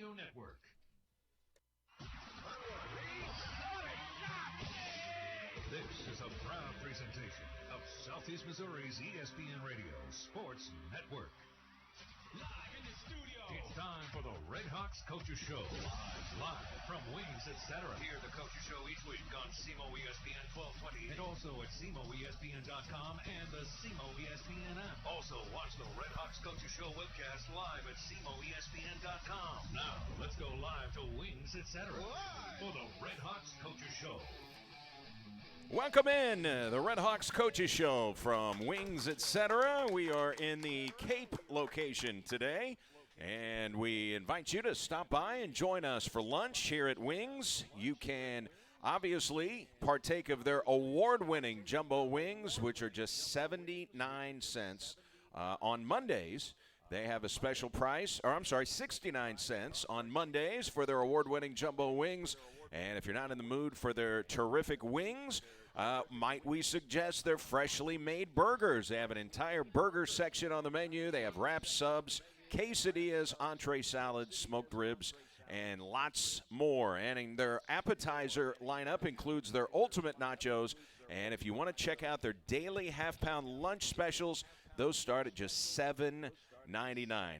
Radio Network. This is a proud presentation of Southeast Missouri's ESPN Radio Sports Network. Live in the studio. It's time for the Red Hawks Coaches Show. Live from Wings, etc. Hear the Coaches Show each week on SEMO ESPN 1220 and also at SEMOESPN.com and the SEMO ESPN app. Also, watch the Red Hawks Coaches Show webcast live at SEMOESPN.com. Now, let's go live to Wings, etc. for the Red Hawks Coaches Show. Welcome in, the Red Hawks Coaches Show from Wings, etc. We are in the Cape location today, and we invite you to stop by and join us for lunch here at Wings. You can obviously partake of their award-winning jumbo wings, which are just 79 cents on Mondays. They have a special price, 69 cents on Mondays for their award-winning jumbo wings. And if you're not in the mood for their terrific wings, might we suggest their freshly made burgers? They have an entire burger section on the menu. They have wraps, subs, quesadillas, entree salads, smoked ribs, and lots more. And their appetizer lineup includes their ultimate nachos. And if you want to check out their daily half-pound lunch specials, those start at just $7.99.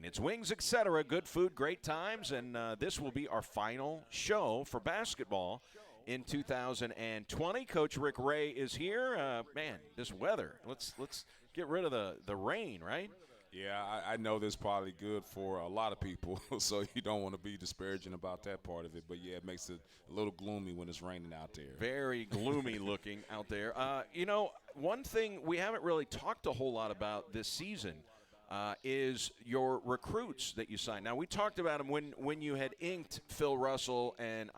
It's Wings, etc. Good food, great times, and this will be our final show for basketball in 2020. Coach Rick Ray is here. Man, this weather. Let's get rid of the rain, right? Yeah, I know this is probably good for a lot of people, so you don't want to be disparaging about that part of it. But, yeah, it makes it a little gloomy when it's raining out there. Very gloomy looking out there. One thing we haven't really talked a whole lot about this season is your recruits that you signed. Now, we talked about them when you had inked Phil Russell and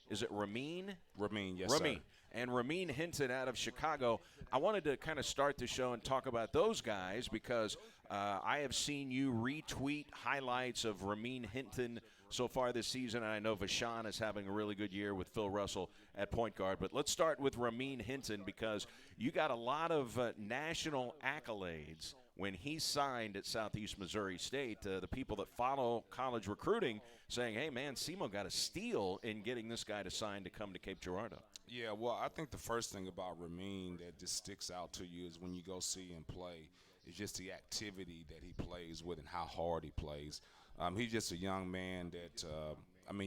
is it Ramin? Ramin, yes, Ramin. sir. And Ramin Hinton out of Chicago. I wanted to kind of start the show and talk about those guys because I have seen you retweet highlights of Ramin Hinton so far this season, and I know Vashon is having a really good year with Phil Russell at point guard. But let's start with Ramin Hinton because you got a lot of national accolades when he signed at Southeast Missouri State. The people that follow college recruiting saying, hey, man, SEMO got a steal in getting this guy to sign to come to Cape Girardeau. Yeah, well, I think the first thing about Ramin that just sticks out to you is when you go see him play is just the activity that he plays with and how hard he plays. He's just a young man that,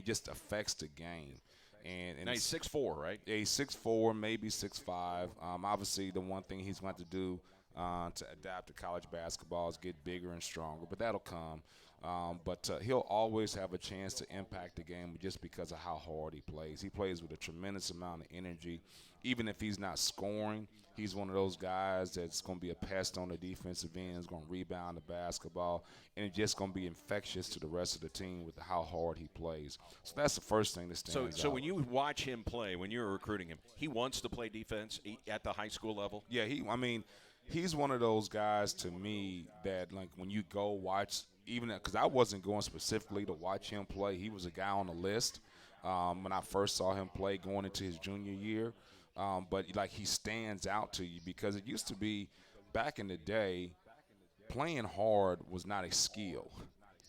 just affects the game. And now he's 6'4", right? Yeah, he's 6'4", maybe 6'5". Obviously, the one thing he's going to do to adapt to college basketball is get bigger and stronger, but that'll come. But he'll always have a chance to impact the game just because of how hard he plays. He plays with a tremendous amount of energy. Even if he's not scoring, he's one of those guys that's going to be a pest on the defensive end, is going to rebound the basketball, and it's just going to be infectious to the rest of the team with how hard he plays. So that's the first thing that stands out. So when you watch him play, when you're recruiting him, he wants to play defense at the high school level? Yeah, he's one of those guys to me that, like, when you go watch, even because I wasn't going specifically to watch him play. He was a guy on the list when I first saw him play going into his junior year. But, like, he stands out to you because it used to be back in the day, playing hard was not a skill.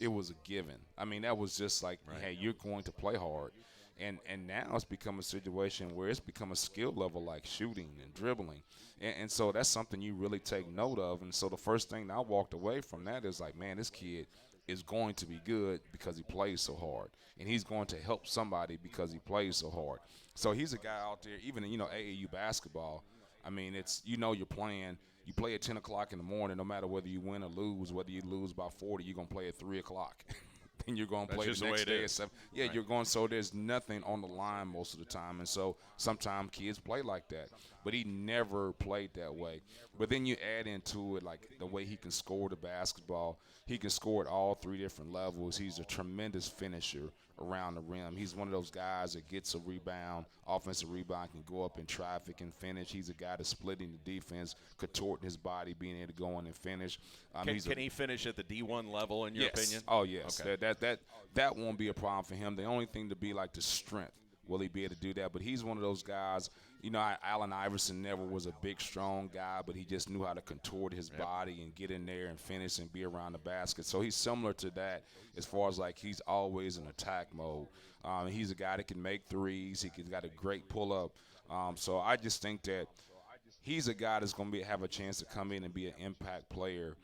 It was a given. That was just like, right. Hey, you're going to play hard. And now it's become a situation where it's become a skill level like shooting and dribbling. And so that's something you really take note of. And so the first thing I walked away from that is like, man, this kid is going to be good because he plays so hard. And he's going to help somebody because he plays so hard. So he's a guy out there, even in, AAU basketball. It's, you're playing. You play at 10 o'clock in the morning, no matter whether you win or lose, whether you lose by 40, you're going to play at 3 o'clock. And you're going to play the next day at 7. Yeah, right. You're going, so there's nothing on the line most of the time. And so sometimes kids play like that. But he never played that way. But then you add into it, like, the way he can score the basketball. He can score at all three different levels. He's a tremendous finisher around the rim. He's one of those guys that gets a rebound, offensive rebound, can go up in traffic and finish. He's a guy that's splitting the defense, contorting his body, being able to go in and finish. Can he finish at the D1 level, in your opinion? Oh, yes. Okay. That won't be a problem for him. The only thing to be like the strength Will he be able to do that? But he's one of those guys. You know, Allen Iverson never was a big, strong guy, but he just knew how to contort his body and get in there and finish and be around the basket. So he's similar to that as far as, like, he's always in attack mode. He's a guy that can make threes. He's got a great pull-up. So I just think that he's a guy that's going to have a chance to come in and be an impact player,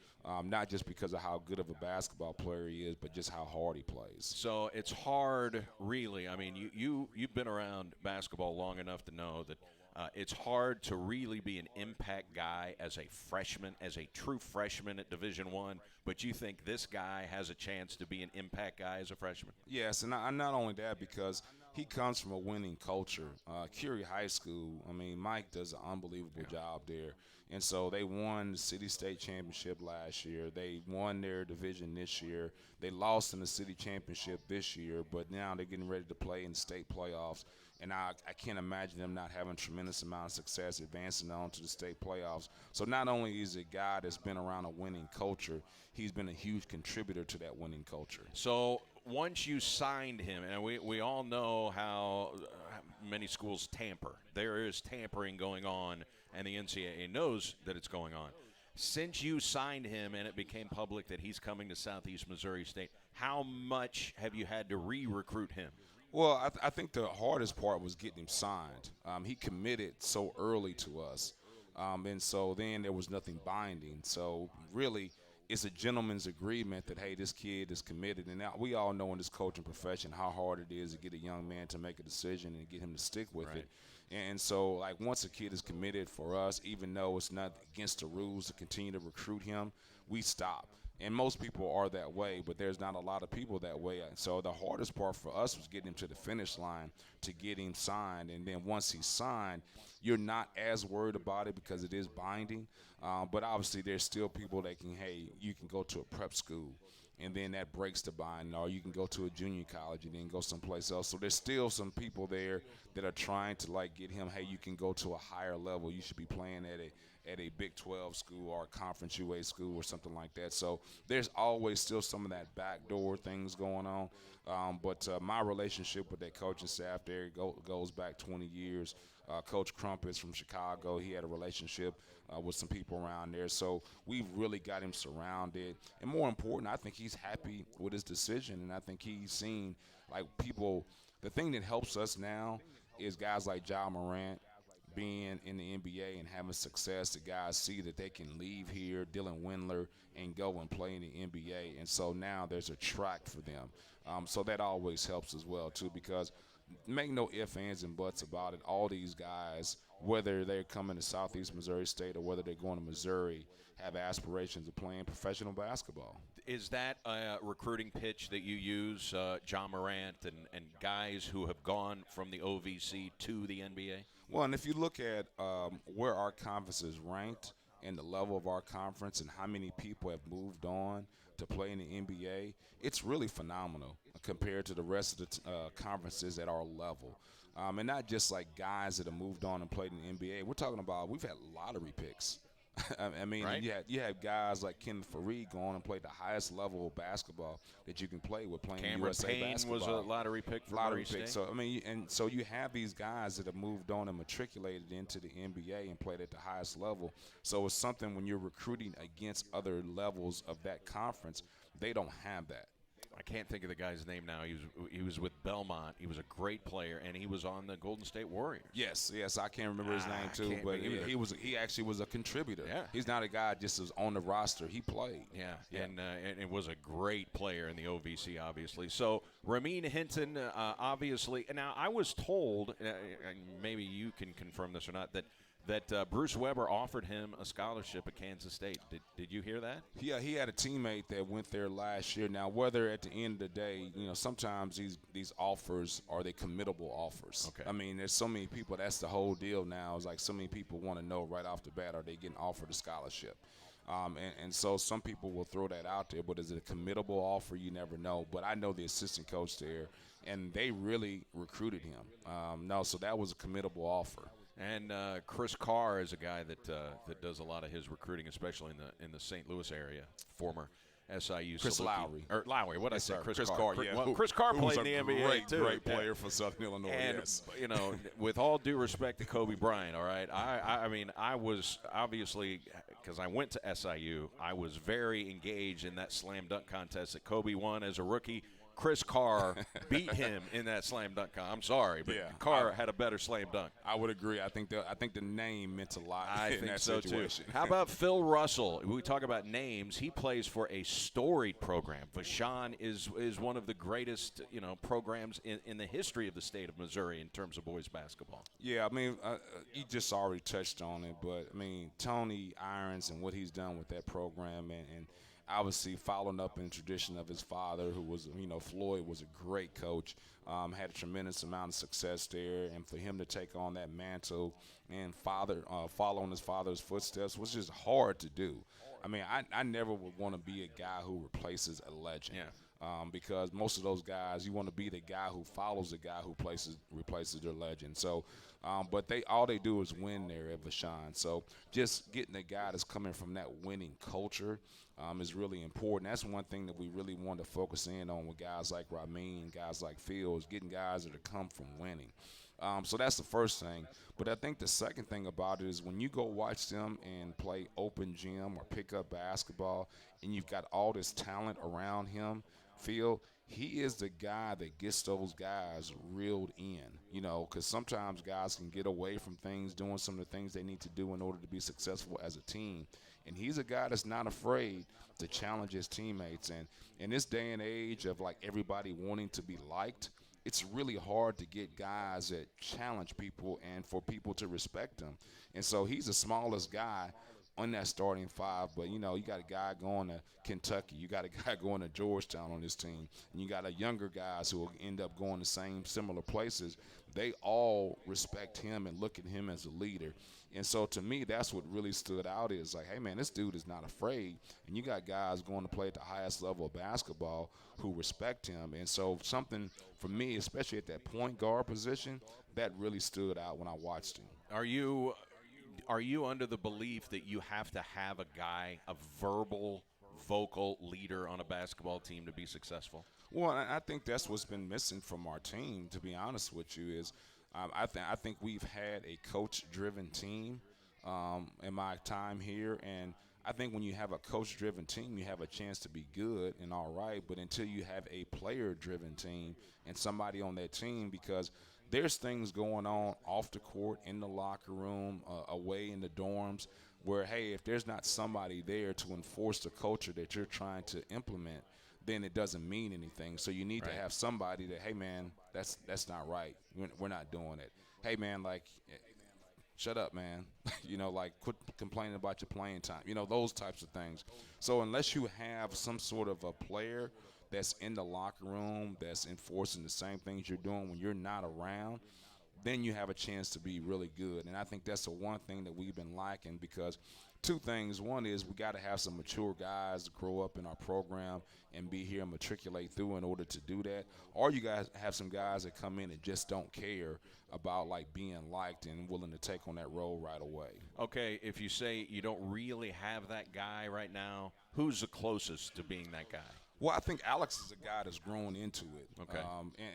not just because of how good of a basketball player he is, but just how hard he plays. So it's hard, really. I mean, you've been around basketball long enough to know that it's hard to really be an impact guy as a freshman, as a true freshman at Division I, but you think this guy has a chance to be an impact guy as a freshman? Yes, and not only that, because he comes from a winning culture. Curie High School, I mean, Mike does an unbelievable job there. And so they won the City State Championship last year. They won their division this year. They lost in the City Championship this year, but now they're getting ready to play in state playoffs. And I can't imagine them not having a tremendous amount of success advancing on to the state playoffs. So not only is he a guy that's been around a winning culture, he's been a huge contributor to that winning culture. So once you signed him, and we all know how many schools tamper. There is tampering going on, and the NCAA knows that it's going on. Since you signed him and it became public that he's coming to Southeast Missouri State, how much have you had to re-recruit him? Well, I think the hardest part was getting him signed. He committed so early to us, and so then there was nothing binding. So really, it's a gentleman's agreement that, hey, this kid is committed. And now we all know in this coaching profession how hard it is to get a young man to make a decision and get him to stick with it. And so, like, once a kid is committed for us, even though it's not against the rules to continue to recruit him, we stop. And most people are that way, but there's not a lot of people that way. So the hardest part for us was getting him to the finish line to get him signed. And then once he's signed, you're not as worried about it because it is binding. But obviously there's still people that can, hey, you can go to a prep school, and then that breaks the binding, or you can go to a junior college and then go someplace else. So there's still some people there that are trying to, like, get him, hey, you can go to a higher level. You should be playing at a Big 12 school or a Conference UA school or something like that. So there's always still some of that backdoor things going on. But my relationship with that coaching staff there goes back 20 years. Coach Crump is from Chicago. He had a relationship with some people around there. So we've really got him surrounded. And more important, I think he's happy with his decision, and I think he's seen, like, people – the thing that helps us now is guys like Ja Morant being in the NBA and having success. The guys see that they can leave here, Dylan Windler, and go and play in the NBA. And so now there's a track for them. So that always helps as well, too, because make no ifs, ands, and buts about it. All these guys, whether they're coming to Southeast Missouri State or whether they're going to Missouri, have aspirations of playing professional basketball. Is that a recruiting pitch that you use, Ja Morant and guys who have gone from the OVC to the NBA? Well, and if you look at where our conference is ranked and the level of our conference and how many people have moved on to play in the NBA, it's really phenomenal compared to the rest of the conferences at our level. And not just like guys that have moved on and played in the NBA. We're talking about we've had lottery picks. I mean, right? you have guys like Ken Fareed go on and play the highest level of basketball that you can play with playing Cameron USA Payne basketball. was a lottery pick for Murray State. So I mean, and so you have these guys that have moved on and matriculated into the NBA and played at the highest level. So it's something when you're recruiting against other levels of that conference, they don't have that. I can't think of the guy's name now. He was with Belmont. He was a great player, and he was on the Golden State Warriors. Yes, I can't remember his name too, but he actually was a contributor. Yeah. He's not a guy just was on the roster. He played. Yeah. And it was a great player in the OVC, obviously. So Ramin Hinton, obviously. Now I was told, and maybe you can confirm this or not, that Bruce Weber offered him a scholarship at Kansas State. Did you hear that? Yeah, he had a teammate that went there last year. Now, whether at the end of the day, sometimes these offers are they committable offers. Okay. I mean, there's so many people. That's the whole deal now. It's like so many people want to know right off the bat, are they getting offered a scholarship? And so some people will throw that out there, but is it a committable offer? You never know. But I know the assistant coach there, and they really recruited him. So that was a committable offer. And Chris Carr is a guy that does a lot of his recruiting, especially in the St. Louis area, former. SIU. Chris Saluki. Lowry. Or Lowry, what did I say? Chris Carr, yeah. Well, Chris Carr who played was in the a NBA, too. Great player for Southern Illinois, and, yes. you know, with all due respect to Kobe Bryant, all right, I mean, I was obviously, because I went to SIU, I was very engaged in that slam dunk contest that Kobe won as a rookie. Chris Carr beat him in that slam dunk. I'm sorry, but Carr had a better slam dunk. I would agree. I think the name meant a lot in that so situation. Too. How about Phil Russell? We talk about names. He plays for a storied program. Vashon is one of the greatest programs in the history of the state of Missouri in terms of boys basketball. Yeah, I mean, you just already touched on it, but I mean, Tony Irons and what he's done with that program, and obviously following up in the tradition of his father, who was, Floyd was a great coach, had a tremendous amount of success there, and for him to take on that mantle and follow in his father's footsteps was just hard to do. I mean, I never would want to be a guy who replaces a legend. Yeah. Because most of those guys, you want to be the guy who follows the guy who replaces their legend. So, but all they do is win there at Vashon. So just getting a guy that's coming from that winning culture is really important. That's one thing that we really want to focus in on with guys like Ramin, guys like Phil, is getting guys that come from winning. So that's the first thing. But I think the second thing about it is when you go watch them and play open gym or pick up basketball and you've got all this talent around him, Phil, he is the guy that gets those guys reeled in, because sometimes guys can get away from things, doing some of the things they need to do in order to be successful as a team. And he's a guy that's not afraid to challenge his teammates. And in this day and age of, like, everybody wanting to be liked, it's really hard to get guys that challenge people and for people to respect them. And so he's the smallest guy on that starting five, but you got a guy going to Kentucky, you got a guy going to Georgetown on this team, and you got a younger guys who will end up going to similar places. They all respect him and look at him as a leader. And so to me, that's what really stood out is like, hey man, this dude is not afraid, and you got guys going to play at the highest level of basketball who respect him. And so something for me, especially at that point guard position, that really stood out when I watched him. Are you under the belief that you have to have a guy, a vocal leader on a basketball team to be successful? Well, I think that's what's been missing from our team, to be honest with you, is I think we've had a coach-driven team in my time here, and I think when you have a coach-driven team, you have a chance to be good and all right, but until you have a player-driven team and somebody on that team, because there's things going on off the court, in the locker room, away in the dorms, where, hey, if there's not somebody there to enforce the culture that you're trying to implement, then it doesn't mean anything. So you need to have somebody that, hey, man, that's not right. We're not doing it. Hey, man, like, shut up, man. Like, quit complaining about your playing time. Those types of things. So unless you have some sort of a player that's in the locker room, that's enforcing the same things you're doing when you're not around, then you have a chance to be really good. And I think that's the one thing that we've been lacking, because two things. One is we got to have some mature guys to grow up in our program and be here and matriculate through in order to do that. Or you guys have some guys that come in and just don't care about, like, being liked and willing to take on that role right away. Okay, if you say you don't really have that guy right now, who's the closest to being that guy? Well, I think Alex is a guy that's grown into it. Okay.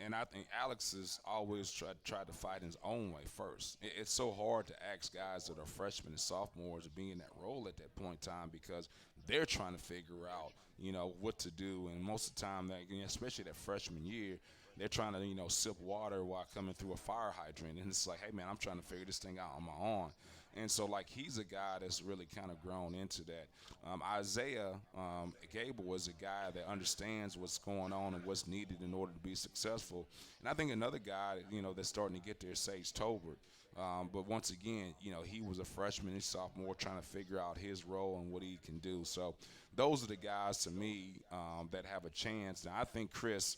And I think Alex has always tried to fight in his own way first. It's so hard to ask guys that are freshmen and sophomores to be in that role at that point in time, because they're trying to figure out, what to do. And most of the time, especially that freshman year, they're trying to, sip water while coming through a fire hydrant. And it's like, hey, man, I'm trying to figure this thing out on my own. And so, like, he's a guy that's really kind of grown into that. Isaiah Gable is a guy that understands what's going on and what's needed in order to be successful. And I think another guy, that's starting to get there is Sage Tolbert. But once again, he was a freshman and sophomore trying to figure out his role and what he can do. So those are the guys, to me, that have a chance. Now, I think Chris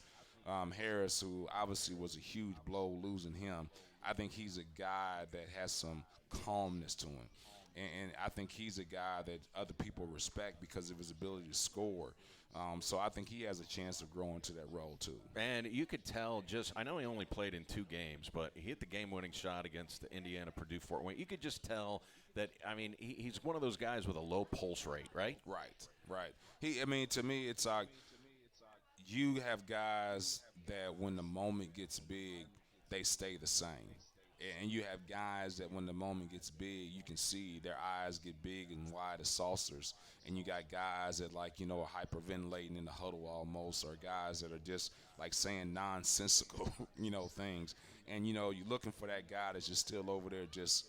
Harris, who obviously was a huge blow losing him, I think he's a guy that has some calmness to him. And I think he's a guy that other people respect because of his ability to score. So I think he has a chance of growing to that role too. And you could tell I know he only played in 2 games, but he hit the game-winning shot against the Indiana Purdue Fort Wayne. You could just tell that, he's one of those guys with a low pulse rate, right? Right. To me, it's like you have guys that when the moment gets big, they stay the same. And you have guys that when the moment gets big, you can see their eyes get big and wide as saucers. And you got guys that are hyperventilating in the huddle almost, or guys that are just like saying nonsensical, things. And, you're looking for that guy that's just still over there just,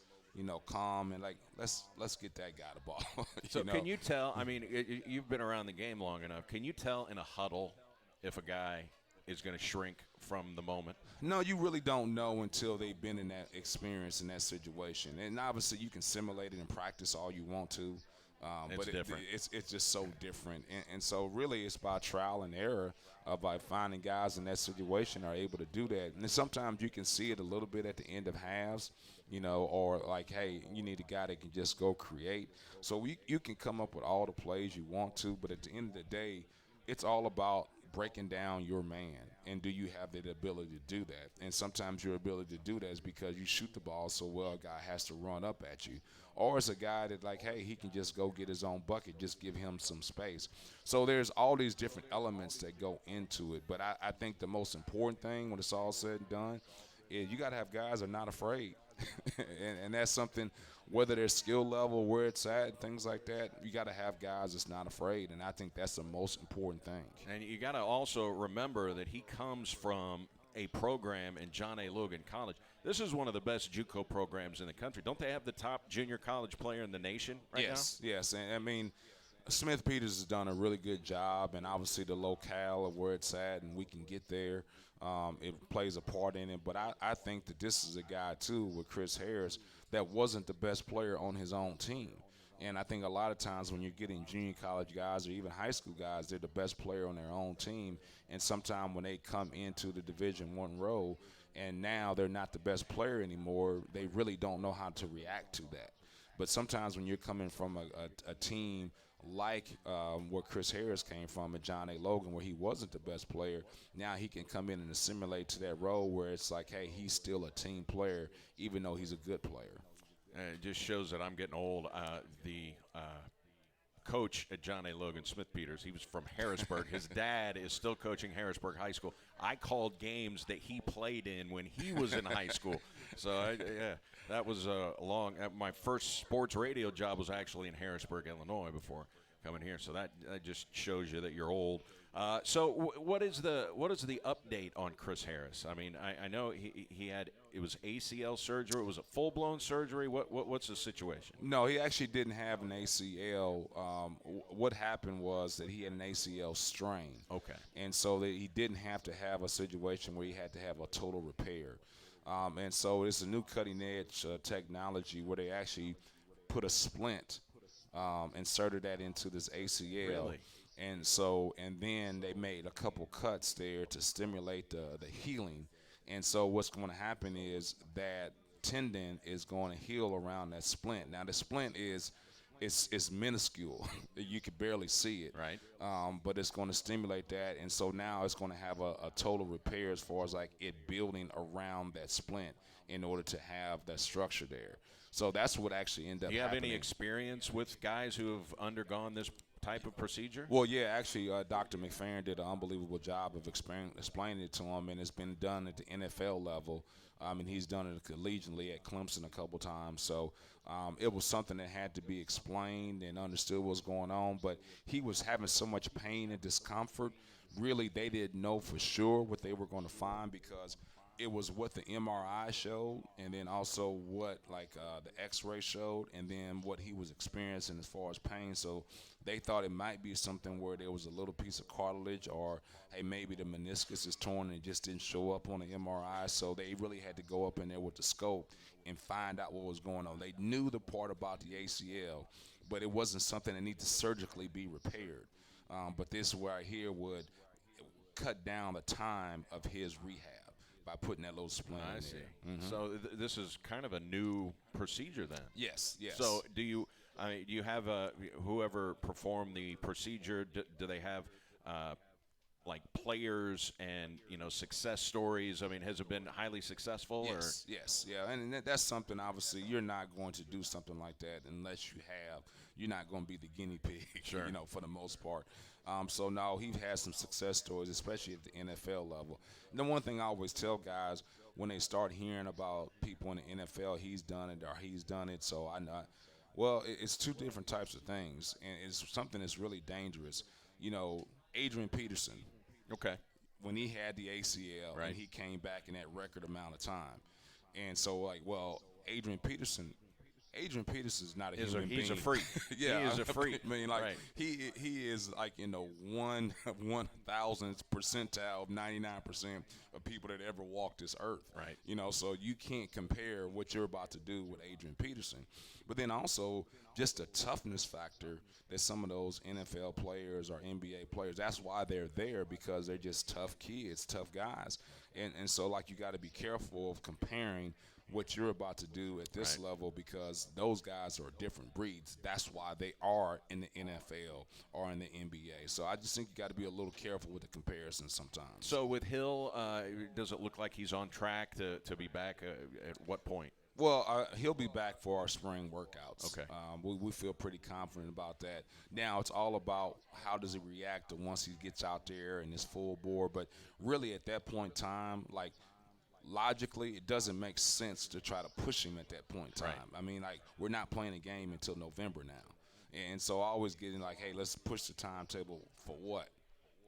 calm and let's get that guy the ball. So can you tell, you've been around the game long enough, can you tell in a huddle if a guy is going to shrink from the moment? No, you really don't know until they've been in that experience, in that situation. And obviously you can simulate it and practice all you want to. But different. It's just so different. And so really it's by trial and error of finding guys in that situation are able to do that. And then sometimes you can see it a little bit at the end of halves, or hey, you need a guy that can just go create. So you can come up with all the plays you want to, but at the end of the day, it's all about breaking down your man, and do you have the ability to do that? And sometimes your ability to do that is because you shoot the ball so well, a guy has to run up at you. Or it's a guy that hey, he can just go get his own bucket, just give him some space. So there's all these different elements that go into it. But I think the most important thing when it's all said and done is you got to have guys that are not afraid. and that's something, whether their skill level, where it's at, things like that, you got to have guys that's not afraid, and I think that's the most important thing. And you got to also remember that he comes from a program in John A. Logan College. This is one of the best JUCO programs in the country. Don't they have the top junior college player in the nation right now? Yes. And Smith Peters has done a really good job, and obviously the locale of where it's at, and we can get there. It plays a part in it. But I think that this is a guy, too, with Chris Harris, that wasn't the best player on his own team. And I think a lot of times when you're getting junior college guys or even high school guys, they're the best player on their own team. And sometimes when they come into the Division I role and now they're not the best player anymore, they really don't know how to react to that. But sometimes when you're coming from a team like where Chris Harris came from at John A. Logan, where he wasn't the best player, now he can come in and assimilate to that role where it's hey, he's still a team player even though he's a good player. It just shows that I'm getting old. The coach at John A. Logan, Smith Peters, he was from Harrisburg. His dad is still coaching Harrisburg High School. I called games that he played in when he was in high school. So, that was my first sports radio job was actually in Harrisburg, Illinois, before coming here. So that just shows you that you're old. So what is the update on Chris Harris? I know he had, it was ACL surgery. Was it full-blown surgery? What's the situation? No, he actually didn't have an ACL. What happened was that he had an ACL strain. Okay. And so that he didn't have to have a situation where he had to have a total repair. And so it's a new cutting-edge technology where they actually put a splint, inserted that into this ACL. Really? And then they made a couple cuts there to stimulate the healing. And so what's going to happen is that tendon is going to heal around that splint. Now the splint is minuscule. You can barely see it. Right. But it's going to stimulate that, and so now it's going to have a total repair as far as it building around that splint in order to have that structure there. So that's what actually ended up happening. Do you have any experience with guys who have undergone this type of procedure? Well, yeah, actually, Dr. McFerrin did an unbelievable job of explaining it to him, and it's been done at the NFL level. And he's done it collegiately at Clemson a couple times. So it was something that had to be explained and understood what was going on. But he was having so much pain and discomfort. Really, they didn't know for sure what they were going to find because it was what the MRI showed, and then also what the X-ray showed, and then what he was experiencing as far as pain. So they thought it might be something where there was a little piece of cartilage, or hey, maybe the meniscus is torn and it just didn't show up on the MRI. So they really had to go up in there with the scope and find out what was going on. They knew the part about the ACL, but it wasn't something that needed to surgically be repaired. But this right here would cut down the time of his rehab. by putting that little splint in see. there. Mm-hmm. So this is kind of a new procedure then. Yes. So do you have whoever performed the procedure? Do they have like players and success stories? I mean, has it been highly successful? Yes, yeah, and that's something. Obviously, you're not going to do something like that unless you're not going to be the guinea pig, sure. For the most part. So no, he's had some success stories, especially at the NFL level. And the one thing I always tell guys when they start hearing about people in the NFL, he's done it or he's done it. So I know. Well, it's two different types of things, and it's something that's really dangerous. Adrian Peterson. Okay. When he had the ACL right. and he came back in that record amount of time. And so, Adrian Peterson is not a human being. He's a freak. Yeah, he is a freak. I mean, right. he is like in the 1,000th percentile of 99% of people that ever walked this earth. Right. So you can't compare what you're about to do with Adrian Peterson. But then also just the toughness factor that some of those NFL players or NBA players, that's why they're there, because they're just tough kids, tough guys. And so, you got to be careful of comparing what you're about to do at this right. level, because those guys are different breeds. That's why they are in the NFL or in the NBA. So I just think you got to be a little careful with the comparison sometimes. So with Hill, does it look like he's on track to be back at what point? Well, he'll be back for our spring workouts. Okay. We feel pretty confident about that. Now it's all about how does he react to once he gets out there and is full bore. But really at that point in time, logically, it doesn't make sense to try to push him at that point in time. Right. I mean, we're not playing a game until November now. And so I always get in hey, let's push the timetable for what?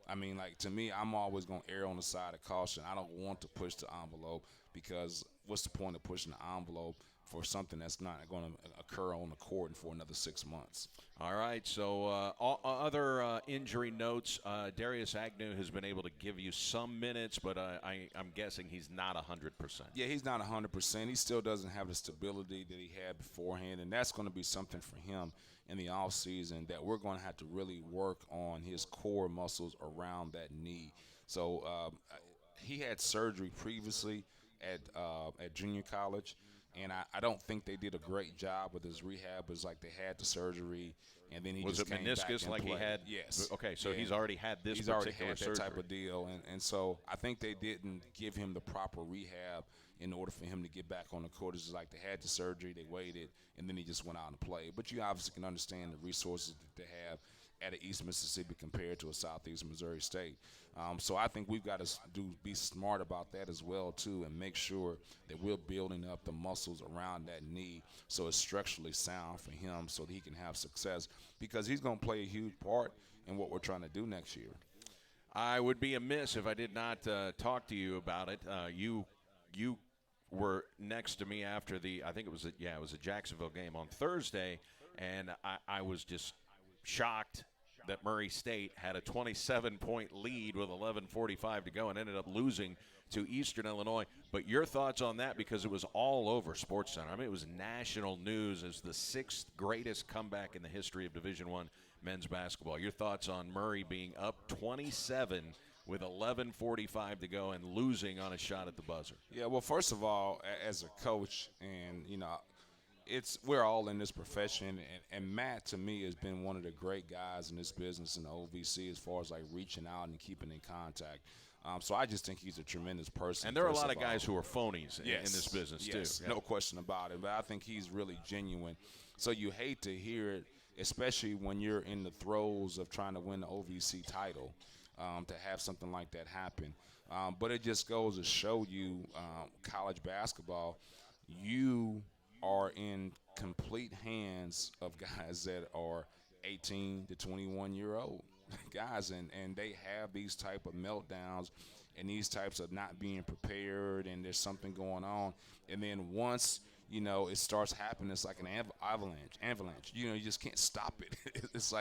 I mean, to me, I'm always going to err on the side of caution. I don't want to push the envelope, because what's the point of pushing the envelope for something that's not going to occur on the court for another 6 months? All right, so other injury notes, Darius Agnew has been able to give you some minutes, but I'm guessing he's not 100%. Yeah, he's not 100%. He still doesn't have the stability that he had beforehand, and that's going to be something for him in the offseason that we're going to have to really work on his core muscles around that knee. So he had surgery previously at junior college, and I don't think they did a great job with his rehab. It was they had the surgery, and then he was just it came meniscus back and he played. had? Yes. Okay, so yeah. he's already had this. He's already particular had that surgery. type of deal, and so I think they didn't give him the proper rehab in order for him to get back on the court. It's just they had the surgery, they waited, and then he just went out and played. But you obviously can understand the resources that they have at East Mississippi compared to a Southeast Missouri State. So I think we've got to be smart about that as well, too, and make sure that we're building up the muscles around that knee so it's structurally sound for him so that he can have success, because he's going to play a huge part in what we're trying to do next year. I would be amiss if I did not talk to you about it. You were next to me after I think it was a Jacksonville game on Thursday, and I was just shocked that Murray State had a 27-point lead with 11:45 to go and ended up losing to Eastern Illinois. But your thoughts on that, because it was all over SportsCenter. I mean, it was national news as the 6th greatest comeback in the history of Division I men's basketball. Your thoughts on Murray being up 27 with 11:45 to go and losing on a shot at the buzzer? Yeah, well, first of all, as a coach, and we're all in this profession, and Matt, to me, has been one of the great guys in this business in the OVC as far as reaching out and keeping in contact. So I just think he's a tremendous person. And there are a lot of guys who are phonies in this business too. Yes, no question about it. But I think he's really genuine. So you hate to hear it, especially when you're in the throes of trying to win the OVC title, to have something like that happen. But it just goes to show you, college basketball, you are in complete hands of guys that are 18 to 21-year-old guys, and they have these type of meltdowns and these types of not being prepared, and there's something going on. And then once, it starts happening, it's like an avalanche. You just can't stop it. It's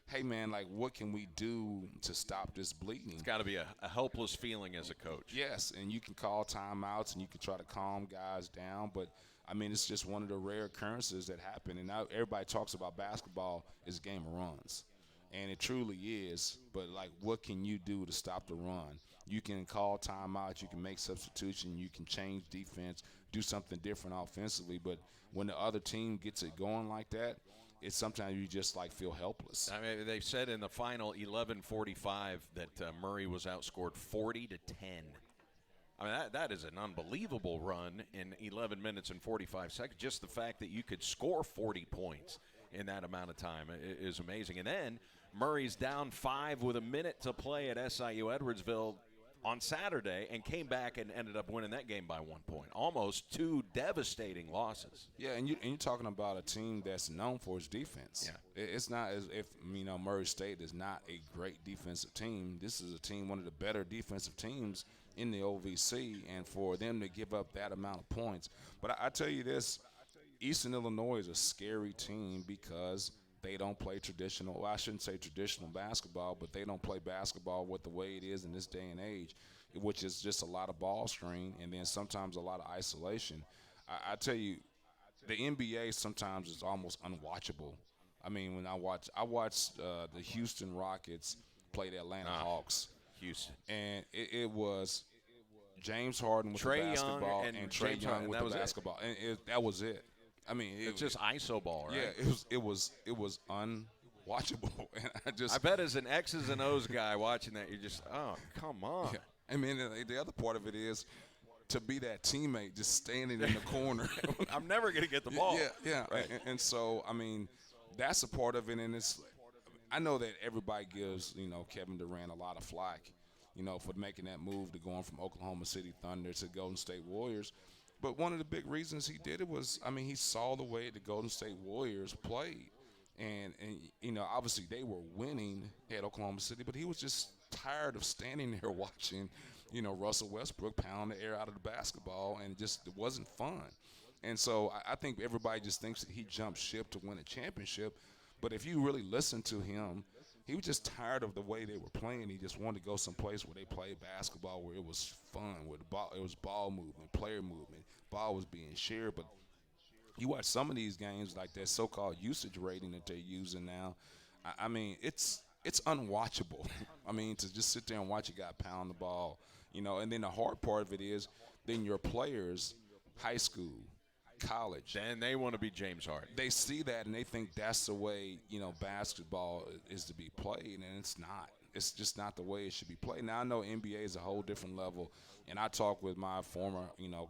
hey, man, what can we do to stop this bleeding? It's got to be a helpless feeling as a coach. Yes, and you can call timeouts and you can try to calm guys down, but I mean, it's just one of the rare occurrences that happen. And now everybody talks about basketball as a game of runs. And it truly is. But, what can you do to stop the run? You can call timeouts. You can make substitution. You can change defense, do something different offensively. But when the other team gets it going like that, it's sometimes you just like feel helpless. I mean, they said in the final 11:45 that Murray was outscored 40-10. I mean, that is an unbelievable run in 11 minutes and 45 seconds. Just the fact that you could score 40 points in that amount of time is amazing. And then Murray's down 5 with a minute to play at SIU Edwardsville on Saturday and came back and ended up winning that game by 1 point. Almost 2 devastating losses. Yeah, and you're talking about a team that's known for its defense. Yeah. It's not as if, Murray State is not a great defensive team. This is a team, one of the better defensive teams in the OVC, and for them to give up that amount of points. But I tell you this, Eastern Illinois is a scary team because they don't play traditional, well, I shouldn't say traditional basketball, but they don't play basketball with the way it is in this day and age, which is just a lot of ball screen and then sometimes a lot of isolation. I tell you, the NBA sometimes is almost unwatchable. I mean, when I watched the Houston Rockets play the Atlanta Hawks. Houston. And it was James Harden with Trae the basketball Young and Trae Young with the basketball. And that was it. I mean, it's just iso ball, right? Yeah, it was unwatchable. And I bet as an X's and O's guy watching that, you're just, oh, come on. Yeah. I mean, the other part of it is to be that teammate just standing in the corner. I'm never going to get the ball. Yeah. Right. And so, I mean, that's a part of it. And I know that everybody gives, Kevin Durant a lot of flack, for making that move to going from Oklahoma City Thunder to Golden State Warriors. But one of the big reasons he did it was, he saw the way the Golden State Warriors played. And obviously they were winning at Oklahoma City, but he was just tired of standing there watching, Russell Westbrook pound the air out of the basketball, and it wasn't fun. And so I think everybody just thinks that he jumped ship to win a championship. But if you really listen to him, he was just tired of the way they were playing. He just wanted to go someplace where they played basketball, where it was fun, where it was ball movement, player movement, ball was being shared. But you watch some of these games, like that so-called usage rating that they're using now, I mean, it's unwatchable. To just sit there and watch a guy pound the ball, And then the hard part of it is then your players, high school, college. Then they want to be James Harden. They see that and they think that's the way, basketball is to be played, and it's not. It's just not the way it should be played. Now, I know NBA is a whole different level, and I talked with my former,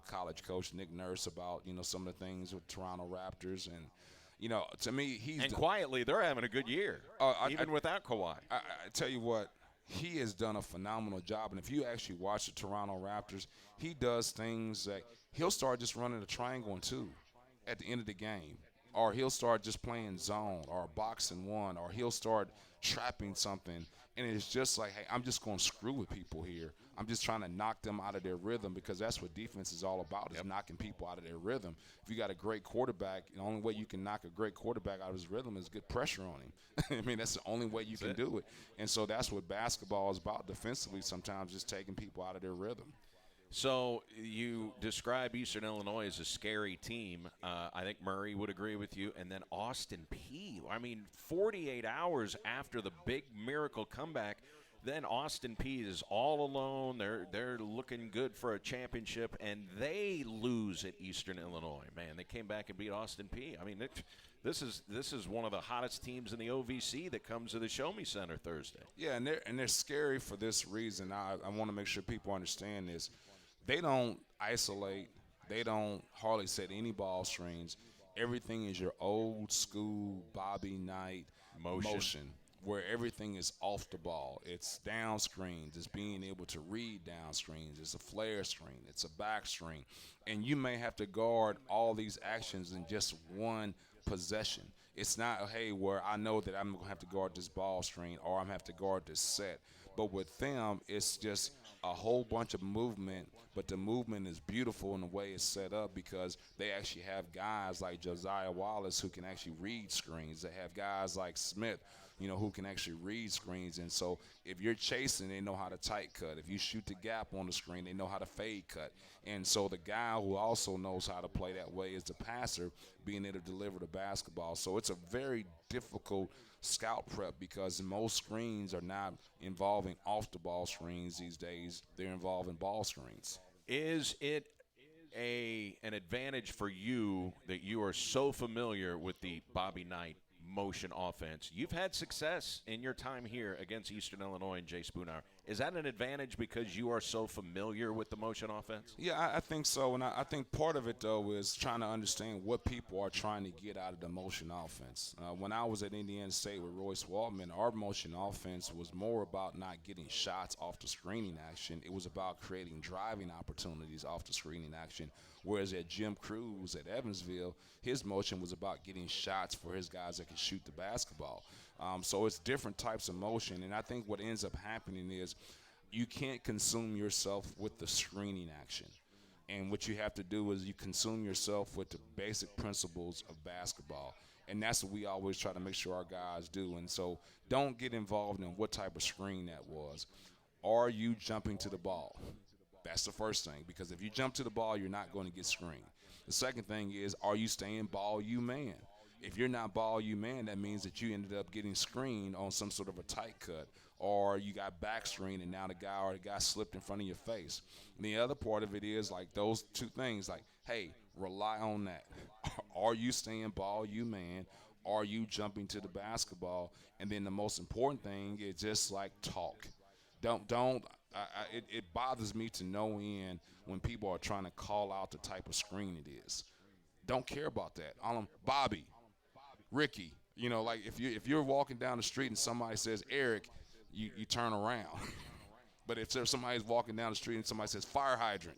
college coach, Nick Nurse, about, some of the things with Toronto Raptors, and, to me, quietly, they're having a good year, even without Kawhi. I tell you what, he has done a phenomenal job, and if you actually watch the Toronto Raptors, he does things that he'll start just running a triangle and 2 at the end of the game, or he'll start just playing zone or box and 1, or he'll start trapping something, and it's just like, hey, I'm just going to screw with people here. I'm just trying to knock them out of their rhythm, because that's what defense is all about, is knocking people out of their rhythm. If you got a great quarterback, the only way you can knock a great quarterback out of his rhythm is get pressure on him. That's the only way you can do it. And so that's what basketball is about defensively, sometimes just taking people out of their rhythm. So you describe Eastern Illinois as a scary team. I think Murray would agree with you. And then Austin Peay. 48 hours after the big miracle comeback, then Austin Peay is all alone. They're looking good for a championship, and they lose at Eastern Illinois. Man, they came back and beat Austin Peay. This is one of the hottest teams in the OVC that comes to the Show Me Center Thursday. Yeah, and they're scary for this reason. I want to make sure people understand this. They don't isolate. They don't hardly set any ball screens. Everything is your old school Bobby Knight motion, where everything is off the ball. It's down screens. It's being able to read down screens. It's a flare screen. It's a back screen. And you may have to guard all these actions in just one possession. It's not, hey, where I know that I'm going to have to guard this ball screen or I'm going to have to guard this set. But with them, it's just a whole bunch of movement, but the movement is beautiful in the way it's set up, because they actually have guys like Josiah Wallace who can actually read screens. They have guys like Smith, who can actually read screens. And so if you're chasing, they know how to tight cut. If you shoot the gap on the screen, they know how to fade cut. And so the guy who also knows how to play that way is the passer, being able to deliver the basketball. So it's a very difficult scout prep because most screens are not involving off-the-ball screens these days. They're involving ball screens. Is it an advantage for you that you are so familiar with the Bobby Knight motion offense? You've had success in your time here against Eastern Illinois and Jay Spoonhour. Is that an advantage because you are so familiar with the motion offense? Yeah, I think so, and I think part of it, though, is trying to understand what people are trying to get out of the motion offense. When I was at Indiana State with Royce Waltman, our motion offense was more about not getting shots off the screening action. It was about creating driving opportunities off the screening action, whereas at Jim Cruz at Evansville, his motion was about getting shots for his guys that can shoot the basketball. So it's different types of motion, and I think what ends up happening is you can't consume yourself with the screening action. And what you have to do is you consume yourself with the basic principles of basketball. And that's what we always try to make sure our guys do. And so don't get involved in what type of screen that was. Are you jumping to the ball? That's the first thing, because if you jump to the ball, you're not going to get screened. The second thing is, are you staying ball you man? If you're not ball you man, that means that you ended up getting screened on some sort of a tight cut, or you got back screened and now the guy slipped in front of your face. And the other part of it is like those two things, like, hey, rely on that. Are you staying ball you man? Are you jumping to the basketball? And then the most important thing is just like talk. It bothers me to no end when people are trying to call out the type of screen it is. Don't care about that. Bobby, Ricky, like if you're walking down the street and somebody says Eric, you turn around. But if somebody's walking down the street and somebody says fire hydrant,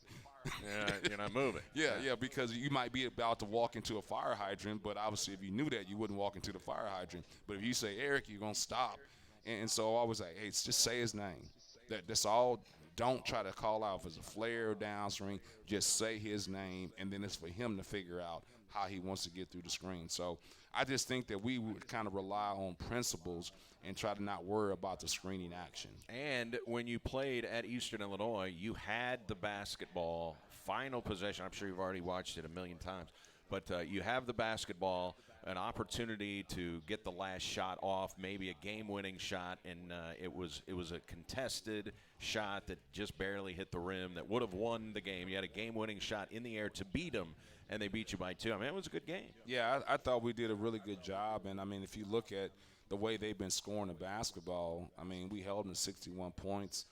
you're not moving. Yeah, because you might be about to walk into a fire hydrant, but obviously if you knew that, you wouldn't walk into the fire hydrant. But if you say Eric, you're gonna stop. And so I was like, hey, just say his name. That's all. Don't try to call out if it's a flare or downstream. Just say his name, and then it's for him to figure out how he wants to get through the screen. So I just think that we would kind of rely on principles and try to not worry about the screening action. And when you played at Eastern Illinois, you had the basketball final possession. I'm sure you've already watched it a million times. But you have the basketball, an opportunity to get the last shot off, maybe a game-winning shot, and it was a contested shot that just barely hit the rim that would have won the game. You had a game-winning shot in the air to beat them, and they beat you by 2. I mean, it was a good game. Yeah, I thought we did a really good job. And, I mean, if you look at the way they've been scoring the basketball, I mean, we held them to 61 points.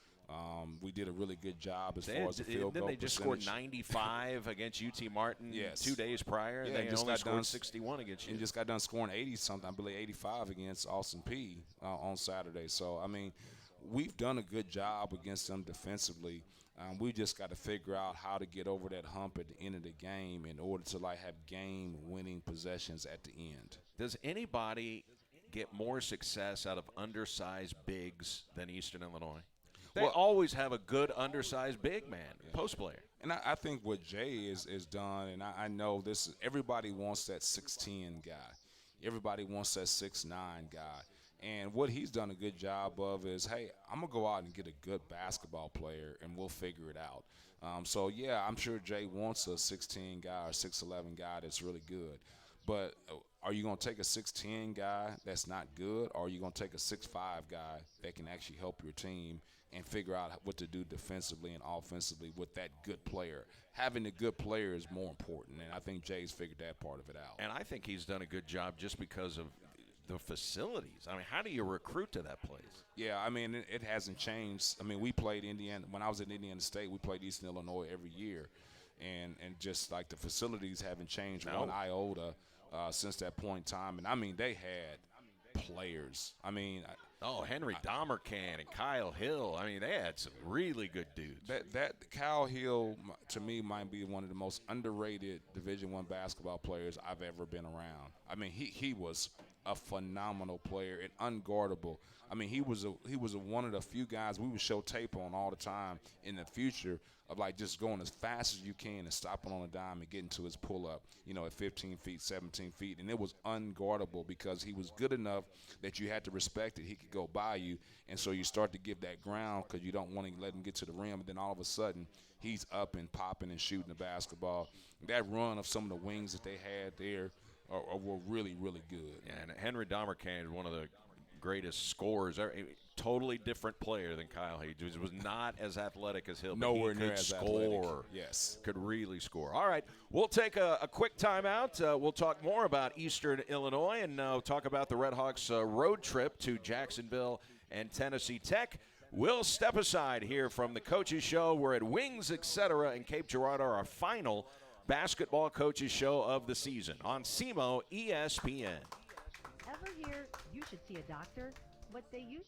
We did a really good job as far as the field goal percentage. Then they just scored 95 against UT Martin 2 days prior. Yeah, they only scored 61 against you. And just got done scoring 80-something, I believe 85 against Austin Peay on Saturday. So, I mean, we've done a good job against them defensively. We just got to figure out how to get over that hump at the end of the game in order to, have game-winning possessions at the end. Does anybody get more success out of undersized bigs than Eastern Illinois? They always have a good undersized big man, post player. And I think what Jay is done, and I know this, everybody wants that 6'10" guy. Everybody wants that 6'9" guy. And what he's done a good job of is, hey, I'm going to go out and get a good basketball player, and we'll figure it out. So, yeah, I'm sure Jay wants a 6'10" guy or 6'11" guy that's really good. But are you going to take a 6'10" guy that's not good, or are you going to take a 6'5" guy that can actually help your team and figure out what to do defensively and offensively with that good player? Having a good player is more important, and I think Jay's figured that part of it out. And I think he's done a good job just because of the facilities. I mean, how do you recruit to that place? Yeah, I mean, it hasn't changed. I mean, we played Indiana. When I was at Indiana State, we played Eastern Illinois every year, and just like the facilities haven't changed one iota since that point in time. And, I mean, they had players. I mean – Henry Dahmercan and Kyle Hill. I mean, they had some really good dudes. That Kyle Hill, to me, might be one of the most underrated Division I basketball players I've ever been around. I mean, he was a phenomenal player and unguardable. I mean, he was one of the few guys we would show tape on all the time in the future of just going as fast as you can and stopping on a dime and getting to his pull-up, at 15 feet, 17 feet. And it was unguardable because he was good enough that you had to respect it. He could go by you, and so you start to give that ground because you don't want to let him get to the rim. And then all of a sudden, he's up and popping and shooting the basketball. That run of some of the wings that they had there, were really, really good. Yeah, and Henry Dahmerkane is one of the greatest scorers. Totally different player than Kyle Hayes. Was not as athletic as Hill. Nowhere but near could as score. athletic. Yes. Could really score. All right, we'll take a quick timeout. We'll talk more about Eastern Illinois and talk about the Red Hawks' road trip to Jacksonville and Tennessee Tech. We'll step aside here from the Coaches Show. We're at Wings, etc. in Cape Girardeau, our final basketball coaches show of the season on SEMO ESPN. Ever hear you should see a doctor? What they usually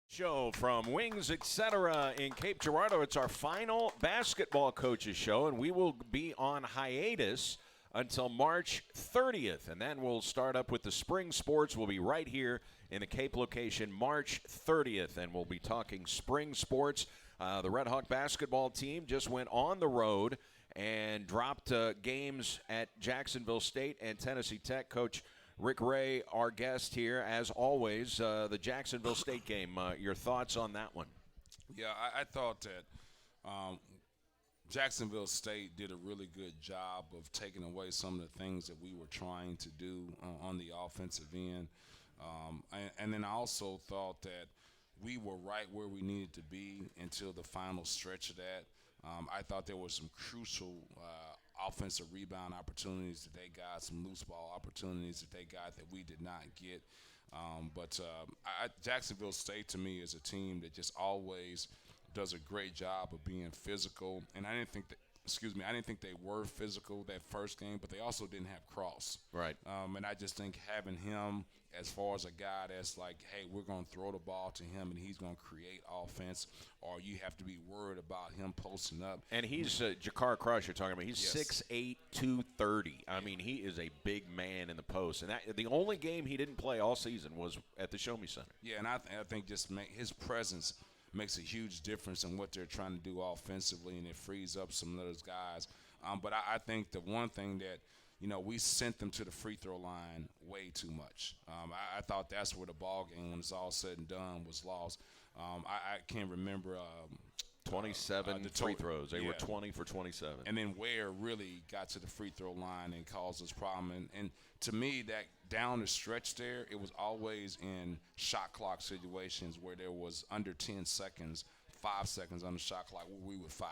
Show from Wings, etc. in Cape Girardeau. It's our final basketball coaches show, and we will be on hiatus until March 30th. And then we'll start up with the spring sports. We'll be right here in the Cape location March 30th, and we'll be talking spring sports. The Red Hawk basketball team just went on the road and dropped games at Jacksonville State and Tennessee Tech. Coach Rick Ray, our guest here, as always, the Jacksonville State game. Your thoughts on that one? Yeah, I thought that Jacksonville State did a really good job of taking away some of the things that we were trying to do on the offensive end. And then I also thought that we were right where we needed to be until the final stretch of that. I thought there were some crucial offensive rebound opportunities that they got, some loose ball opportunities that they got that we did not get. But Jacksonville State, to me, is a team that just always does a great job of being physical. And I didn't think they were physical that first game, but they also didn't have Cross. Right. And I just think having him as far as a guy that's like, hey, we're going to throw the ball to him and he's going to create offense, or you have to be worried about him posting up. And he's Jakar Cross you're talking about. He's Yes. 6'8", 230. I mean, he is a big man in the post. And the only game he didn't play all season was at the Show Me Center. Yeah, and I think just his presence makes a huge difference in what they're trying to do offensively, and it frees up some of those guys. But I think the one thing that, we sent them to the free throw line way too much. I thought that's where the ball game, when it's all said and done, was lost. I can't remember 27 free throws. They were 20 for 27. And then Ware really got to the free throw line and caused us problem. And to me, that down the stretch there, it was always in shot clock situations where there was under 10 seconds, 5 seconds on the shot clock where we would foul.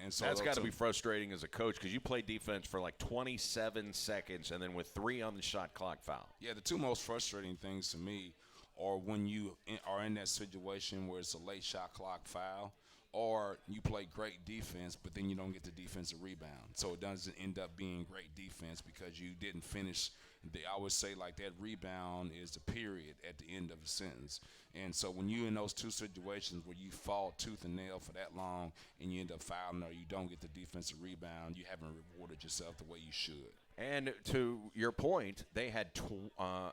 And so that's got to be frustrating as a coach, because you play defense for like 27 seconds and then with 3 on the shot clock foul. Yeah, the two most frustrating things to me are when you are in that situation where it's a late shot clock foul, or you play great defense, but then you don't get the defensive rebound. So it doesn't end up being great defense because you didn't finish. I always say, like, that rebound is the period at the end of a sentence. And so when you're in those two situations where you fall tooth and nail for that long and you end up fouling or you don't get the defensive rebound, you haven't rewarded yourself the way you should. And to your point, they had,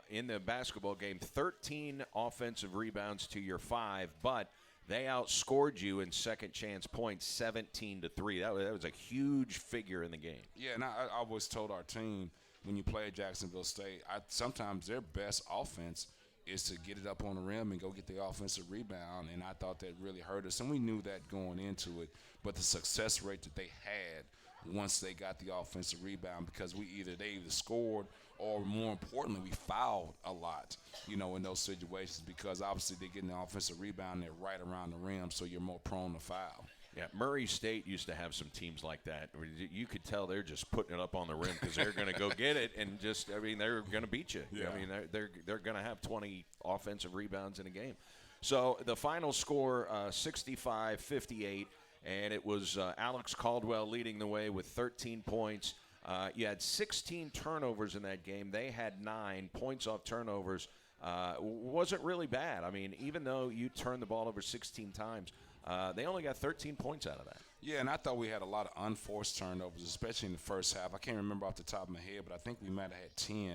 in the basketball game, 13 offensive rebounds to your 5, but They outscored you in second chance points 17-3. That was a huge figure in the game. Yeah, and I always told our team when you play at Jacksonville State, sometimes their best offense is to get it up on the rim and go get the offensive rebound, and I thought that really hurt us, and we knew that going into it. But the success rate that they had once they got the offensive rebound, because they either scored or, more importantly, we fouled a lot, in those situations, because obviously they're getting the offensive rebound, they're right around the rim, so you're more prone to foul. Yeah, Murray State used to have some teams like that where you could tell they're just putting it up on the rim because they're going to go get it and they're going to beat you. Yeah. They're going to have 20 offensive rebounds in a game. So the final score, 65-58, and it was Alex Caldwell leading the way with 13 points. You had 16 turnovers in that game. They had 9 points off turnovers. Wasn't really bad. I mean, even though you turned the ball over 16 times, they only got 13 points out of that. Yeah, and I thought we had a lot of unforced turnovers, especially in the first half. I can't remember off the top of my head, but I think we might have had 10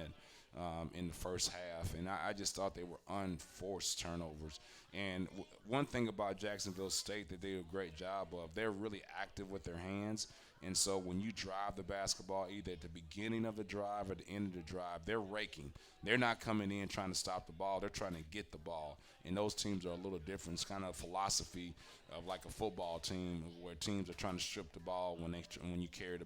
in the first half. And I just thought they were unforced turnovers. And one thing about Jacksonville State that they do a great job of, they're really active with their hands. And so when you drive the basketball, either at the beginning of the drive or the end of the drive, they're raking. They're not coming in trying to stop the ball. They're trying to get the ball. And those teams are a little different. It's kind of a philosophy of like a football team where teams are trying to strip the ball when you carry the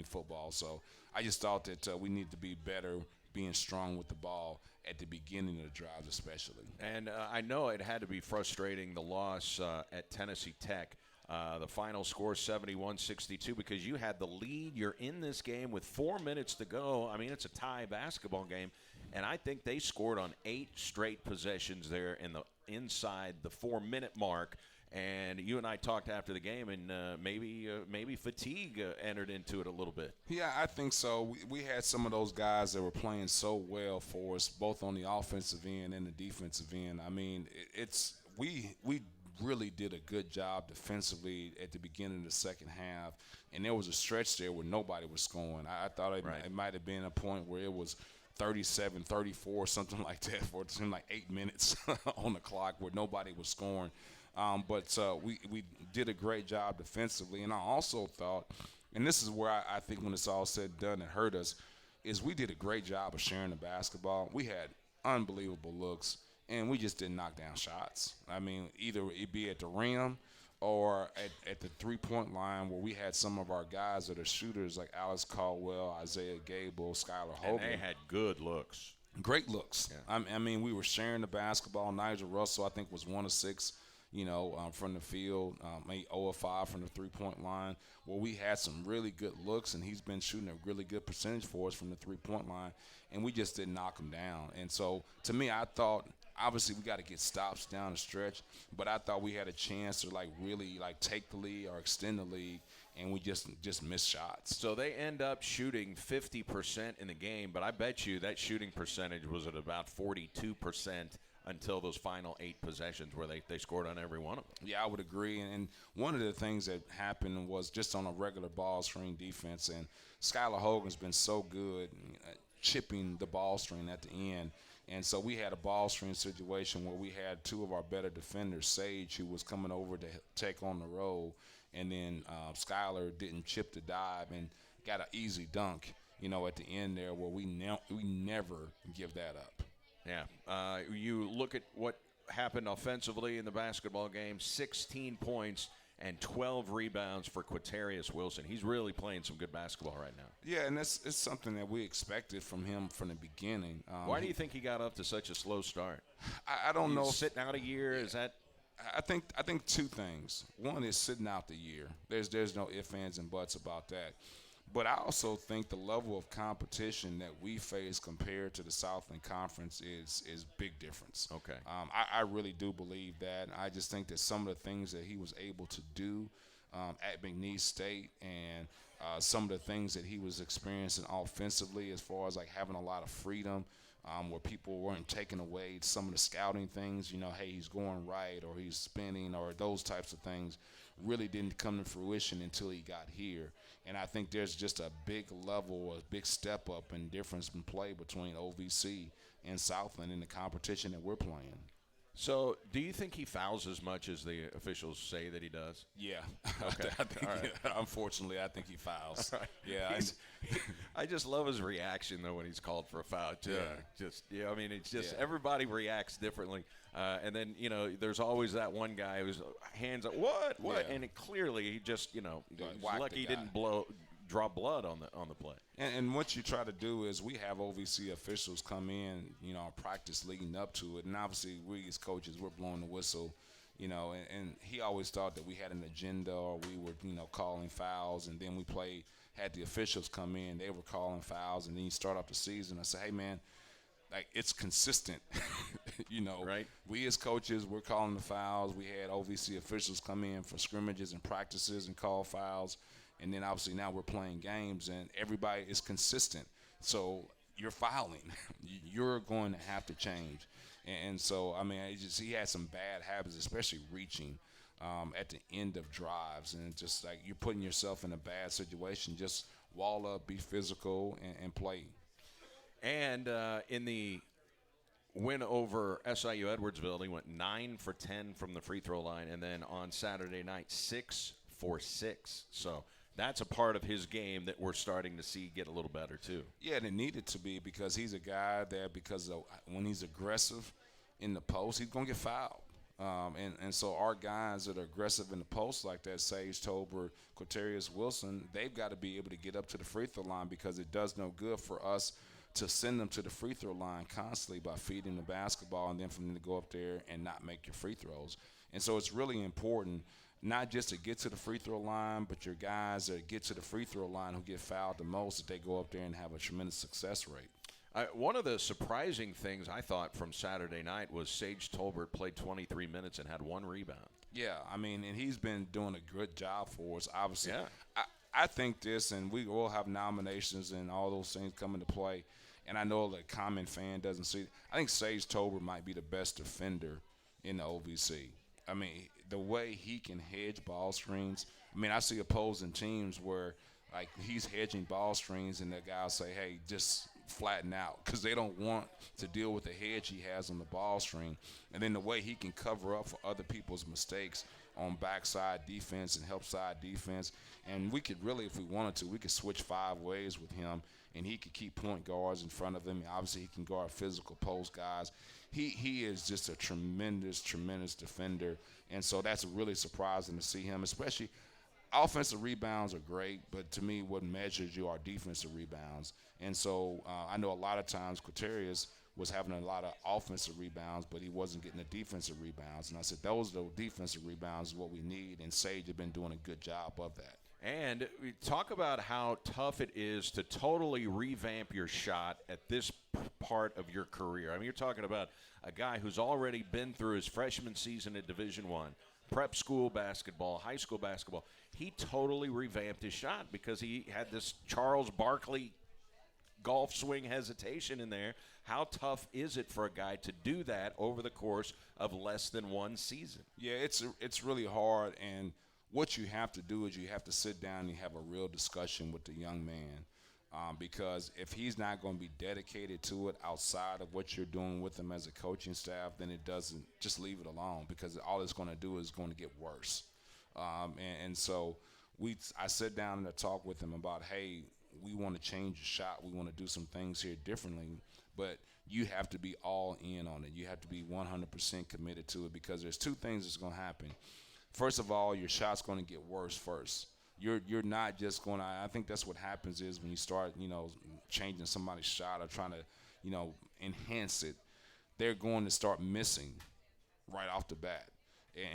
football. So I just thought that we need to be better being strong with the ball at the beginning of the drives especially. And I know it had to be frustrating, the loss at Tennessee Tech. The final score 71-62 because you had the lead. You're in this game with 4 minutes to go. I mean, it's a tie basketball game, and I think they scored on 8 straight possessions there inside the 4-minute mark. And you and I talked after the game, and maybe fatigue entered into it a little bit. Yeah, I think so. We had some of those guys that were playing so well for us, both on the offensive end and the defensive end. I mean, we really did a good job defensively at the beginning of the second half, and there was a stretch there where nobody was scoring. I thought it might have been a point where it was 37, 34, something like that, for it seemed like 8 minutes on the clock where nobody was scoring. But we did a great job defensively, and I also thought, and this is where I think when it's all said and done, it hurt us, is we did a great job of sharing the basketball. We had unbelievable looks, and we just didn't knock down shots. I mean, either it be at the rim or at the three-point line where we had some of our guys that are shooters like Alex Caldwell, Isaiah Gable, Skylar Hogan. And they had good looks. Great looks. Yeah. I mean, we were sharing the basketball. Nigel Russell, I think, was 1 of 6. From the field, maybe 0 of 5 from the three-point line, where we had some really good looks, and he's been shooting a really good percentage for us from the three-point line, and we just didn't knock him down. And so, to me, I thought, obviously, we got to get stops down the stretch, but I thought we had a chance to, really take the lead or extend the lead, and we just missed shots. So they end up shooting 50% in the game, but I bet you that shooting percentage was at about 42% until those final 8 possessions where they scored on every one of them. Yeah, I would agree. And one of the things that happened was just on a regular ball screen defense, and Skylar Hogan's been so good chipping the ball screen at the end. And so we had a ball screen situation where we had 2 of our better defenders, Sage, who was coming over to take on the role, and then Skylar didn't chip the dive and got an easy dunk, at the end there where we never give that up. Yeah. You look at what happened offensively in the basketball game, 16 points and 12 rebounds for Quatarius Wilson. He's really playing some good basketball right now. Yeah, and it's something that we expected from him from the beginning. Why do you think he got up to such a slow start? I don't know. Sitting out a year, is that? I think 2 things. One is sitting out the year. There's no ifs, ands, and buts about that. But I also think the level of competition that we face compared to the Southland Conference is big difference. Okay. I really do believe that. I just think that some of the things that he was able to do at McNeese State and some of the things that he was experiencing offensively as far as having a lot of freedom where people weren't taking away some of the scouting things, hey, he's going right or he's spinning or those types of things really didn't come to fruition until he got here. And I think there's just a big level, a big step up in difference in play between OVC and Southland in the competition that we're playing. So, do you think he fouls as much as the officials say that he does? Yeah. Okay. I think, All right. unfortunately, I think he fouls. All right. Yeah. I just love his reaction though when he's called for a foul. I mean, it's just everybody reacts differently, and then there's always that one guy who's hands up, what, Yeah. and clearly he just he's whacked lucky the he guy. didn't draw blood on the play. And what you try to do is we have OVC officials come in, practice leading up to it. And obviously we as coaches, we're blowing the whistle, and he always thought that we had an agenda or we were, calling fouls. And then we had the officials come in, they were calling fouls. And then you start off the season, I say, hey, man, like it's consistent, Right. We as coaches, we're calling the fouls. We had OVC officials come in for scrimmages and practices and call fouls. And then obviously now we're playing games and everybody is consistent. So you're fouling. You're going to have to change. And so, I mean, he had some bad habits, especially reaching at the end of drives. And just like you're putting yourself in a bad situation, just wall up, be physical, and play. And in the win over SIU Edwardsville, he went 9 for 10 from the free throw line. And then on Saturday night, 6 for 6. So that's a part of his game that we're starting to see get a little better too. Yeah, and it needed to be because he's a guy that when he's aggressive in the post, he's going to get fouled. And so our guys that are aggressive in the post like that, Sage Tolbert, Quaterius Wilson, they've got to be able to get up to the free throw line because it does no good for us to send them to the free throw line constantly by feeding the basketball and then for them to go up there and not make your free throws. And so it's really important not just to get to the free throw line, but your guys that get to the free throw line who get fouled the most, that they go up there and have a tremendous success rate. One of the surprising things I thought from Saturday night was Sage Tolbert played 23 minutes and had 1 rebound. Yeah, I mean, and he's been doing a good job for us, obviously. Yeah. I think this, and we will have nominations and all those things come into play, and I know the common fan doesn't see it. I think Sage Tolbert might be the best defender in the OVC. I mean, the way he can hedge ball screens. I mean, I see opposing teams where, like, he's hedging ball screens and the guy will say, hey, just flatten out because they don't want to deal with the hedge he has on the ball screen. And then the way he can cover up for other people's mistakes on backside defense and help side defense. And we could really, if we wanted to, we could switch 5 ways with him, and he could keep point guards in front of him. Obviously, he can guard physical post guys. He is just a tremendous, tremendous defender, and so that's really surprising to see him, especially offensive rebounds are great, but to me what measures you are defensive rebounds. And so I know a lot of times Quaterius was having a lot of offensive rebounds, but he wasn't getting the defensive rebounds. And I said those are the defensive rebounds is what we need, and Sage has been doing a good job of that. And we talk about how tough it is to totally revamp your shot at this part of your career. I mean, you're talking about a guy who's already been through his freshman season at Division I, prep school basketball, high school basketball. He totally revamped his shot because he had this Charles Barkley golf swing hesitation in there. How tough is it for a guy to do that over the course of less than one season? Yeah, it's really hard, and what you have to do is you have to sit down and have a real discussion with the young man because if he's not going to be dedicated to it outside of what you're doing with him as a coaching staff, then it doesn't, just leave it alone because all it's going to do is going to get worse. And so I sit down and I talk with him about, hey, we want to change the shot. We want to do some things here differently, but you have to be all in on it. You have to be 100% committed to it because there's 2 things that's going to happen. First of all, your shot's going to get worse first. You're not just going to – I think that's what happens is when you start, changing somebody's shot or trying to, enhance it, they're going to start missing right off the bat.